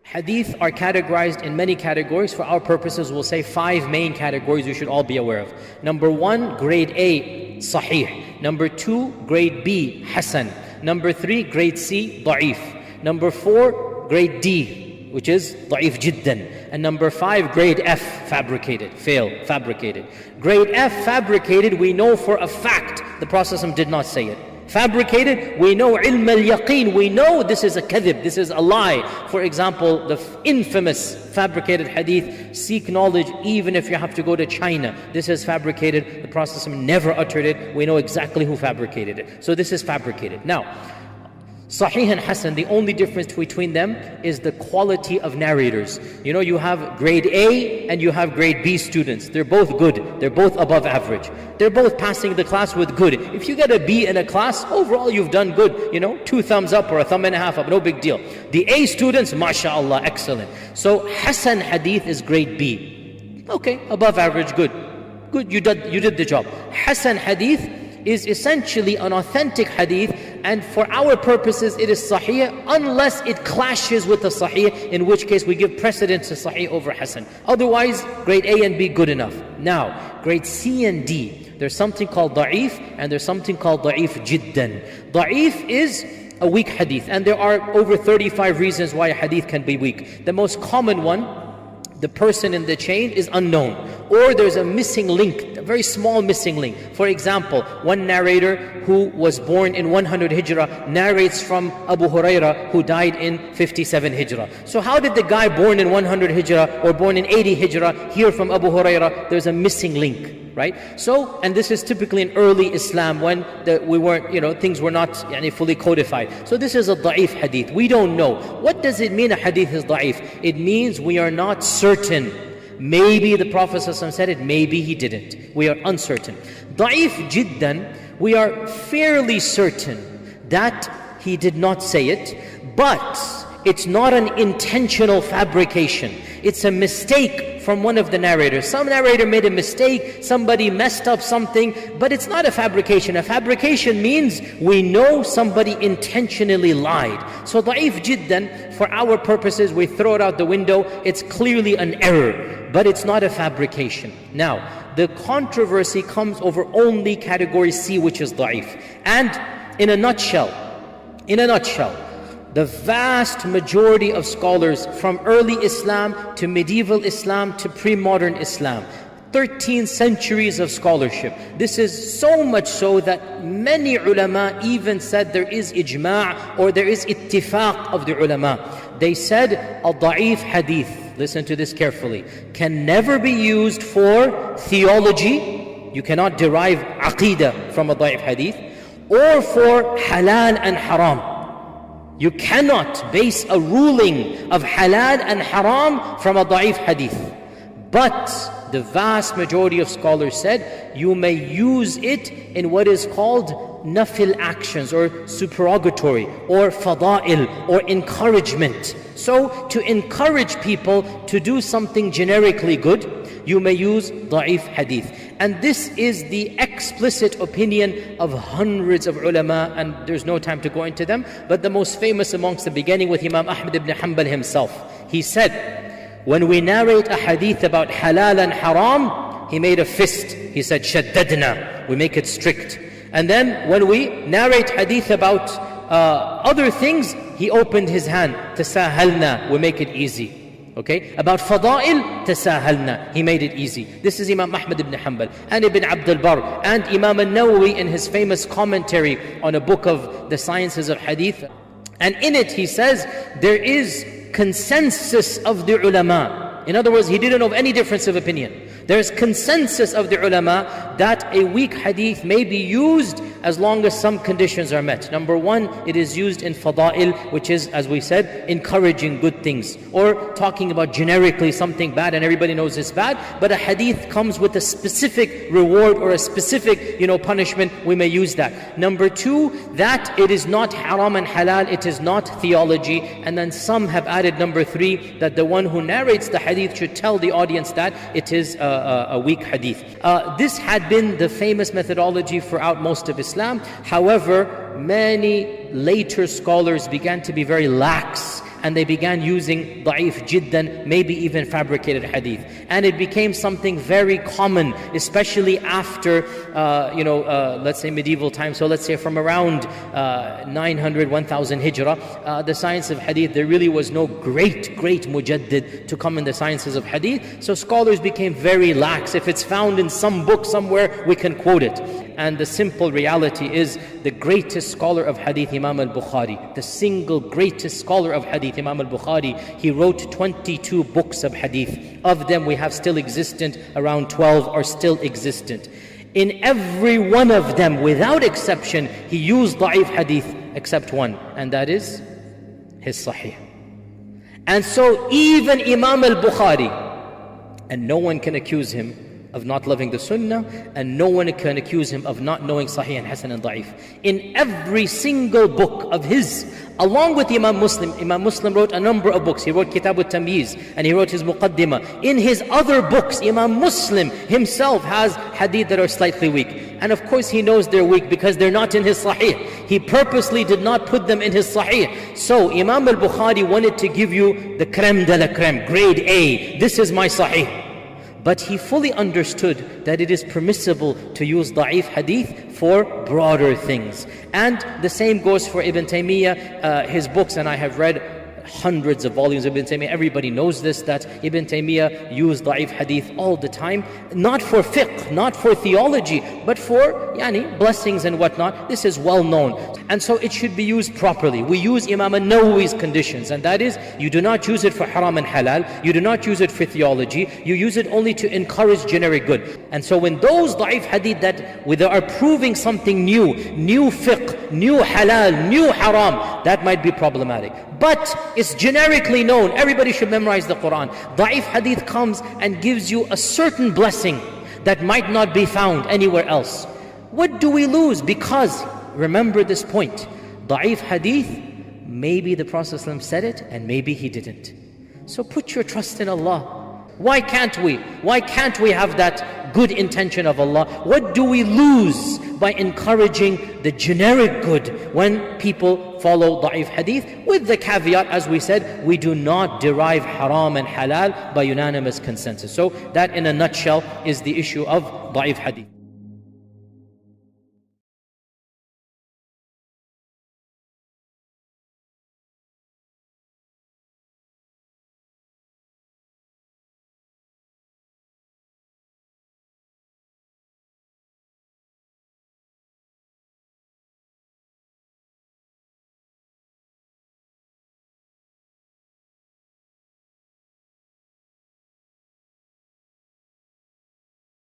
Hadith are categorized in many categories. For our purposes, we'll say 5 main categories you should all be aware of. Number 1, grade A, Sahih. Number 2, grade B, Hasan. Number 3, grade C, Da'if. Number 4, grade D, which is Da'if Jiddan. And number 5, grade F, fabricated, fabricated. Grade F, fabricated, we know for a fact the Prophet ﷺ did not say it. Fabricated, we know ilm al-yaqeen, we know this is a kadhib, this is a lie. For example, the infamous fabricated hadith, seek knowledge even if you have to go to China. This is fabricated, the Prophet ﷺ never uttered it, we know exactly who fabricated it. So this is fabricated. Now, Sahih and Hasan, the only difference between them is the quality of narrators. You know, you have grade A and you have grade B students. They're both good. They're both above average. They're both passing the class with good. If you get a B in a class, overall you've done good. You know, 2 thumbs up or a thumb and a half up, no big deal. The A students, mashallah, excellent. So Hasan hadith is grade B. Okay, above average, good. Good, you did the job. Hasan hadith is essentially an authentic hadith, and for our purposes it is sahih unless it clashes with the sahih, in which case we give precedence to sahih over hasan. Otherwise, grade A and B, good enough. Now, grade C and D, there's something called da'if and there's something called da'if jiddan. Da'if is a weak hadith, and there are over 35 reasons why a hadith can be weak. The most common one, the person in the chain is unknown, or there's a missing link, a very small missing link. For example, one narrator who was born in 100 Hijrah narrates from Abu Hurairah, who died in 57 Hijrah. So how did the guy born in 100 Hijrah or born in 80 Hijrah hear from Abu Hurairah? There's a missing link. Right? So, and this is typically in early Islam when we weren't, things were not fully codified. So this is a da'if hadith. We don't know. What does it mean a hadith is da'if? It means we are not certain. Maybe the Prophet ﷺ said it, maybe he didn't. We are uncertain. Da'if jiddan, we are fairly certain that he did not say it, but it's not an intentional fabrication. It's a mistake from one of the narrators. Some narrator made a mistake, somebody messed up something, but it's not a fabrication. A fabrication means we know somebody intentionally lied. So da'if jiddan, for our purposes, we throw it out the window. It's clearly an error, but it's not a fabrication. Now, the controversy comes over only category C, which is da'if. And in a nutshell, the vast majority of scholars from early Islam to medieval Islam to pre-modern Islam, 13 centuries of scholarship. This is so much so that many ulama even said there is ijma' or there is ittifaq of the ulama. They said a da'if hadith, listen to this carefully, can never be used for theology. You cannot derive aqeedah from a da'if hadith, or for halal and haram. You cannot base a ruling of halal and haram from a da'if hadith. But the vast majority of scholars said you may use it in what is called nafil actions, or supererogatory, or fada'il, or encouragement. So to encourage people to do something generically good, you may use da'if hadith. And this is the explicit opinion of hundreds of ulama, and there's no time to go into them, but the most famous amongst them, beginning with Imam Ahmad ibn Hanbal himself. He said, when we narrate a hadith about halal and haram, he made a fist. He said, shaddadna, we make it strict. And then when we narrate hadith about other things, he opened his hand, tasahalna, we make it easy. Okay, about fada'il, tasahalna, he made it easy. This is Imam Ahmad ibn Hanbal and Ibn Abd al-Barr and Imam al-Nawawi in his famous commentary on a book of the sciences of hadith. And in it he says there is consensus of the ulama. In other words, he didn't know of any difference of opinion. There is consensus of the ulama that a weak hadith may be used as long as some conditions are met. Number one, it is used in fada'il, which is, as we said, encouraging good things, or talking about generically something bad and everybody knows it's bad, but a hadith comes with a specific reward or a specific punishment, we may use that. Number two, that it is not haram and halal, it is not theology. And then some have added number three, that the one who narrates the hadith should tell the audience that it is a weak hadith. This had been the famous methodology throughout most of Islam. However, many later scholars began to be very lax and they began using da'if jiddan, maybe even fabricated hadith. And it became something very common, especially after, let's say medieval times. So let's say from around 900, 1000 Hijrah, the science of hadith, there really was no great mujaddid to come in the sciences of hadith. So scholars became very lax. If it's found in some book somewhere, we can quote it. And the simple reality is, the greatest scholar of hadith, Imam al-Bukhari, the single greatest scholar of hadith, Imam al-Bukhari, he wrote 22 books of hadith. Of them we have still existent, around 12 are still existent. In every one of them, without exception, he used da'if hadith except one, and that is his Sahih. And so even Imam al-Bukhari, and no one can accuse him of not loving the Sunnah, and no one can accuse him of not knowing Sahih and Hasan and Da'if. In every single book of his, along with Imam Muslim wrote a number of books. He wrote Kitab al-Tamyiz, and he wrote his Muqaddimah. In his other books, Imam Muslim himself has hadith that are slightly weak. And of course he knows they're weak because they're not in his Sahih. He purposely did not put them in his Sahih. So Imam al-Bukhari wanted to give you the creme de la creme, grade A. This is my Sahih. But he fully understood that it is permissible to use da'if hadith for broader things. And the same goes for Ibn Taymiyyah, his books, and I have read hundreds of volumes of Ibn Taymiyyah. Everybody knows this, that Ibn Taymiyyah used da'if hadith all the time, not for fiqh, not for theology, but for blessings and whatnot. This is well known. And so it should be used properly. We use Imam al-Nawawi's conditions, and that is, you do not use it for haram and halal, you do not use it for theology, you use it only to encourage generic good. And so when those da'if hadith that are proving something new fiqh, new halal, new haram, that might be problematic. But it's generically known, everybody should memorize the Quran. Da'if hadith comes and gives you a certain blessing that might not be found anywhere else. What do we lose? Because, remember this point, da'if hadith, maybe the Prophet ﷺ said it and maybe he didn't. So put your trust in Allah. Why can't we? Why can't we have that good intention of Allah? What do we lose by encouraging the generic good when people follow da'if hadith? With the caveat, as we said, we do not derive haram and halal by unanimous consensus. So that in a nutshell is the issue of da'if hadith.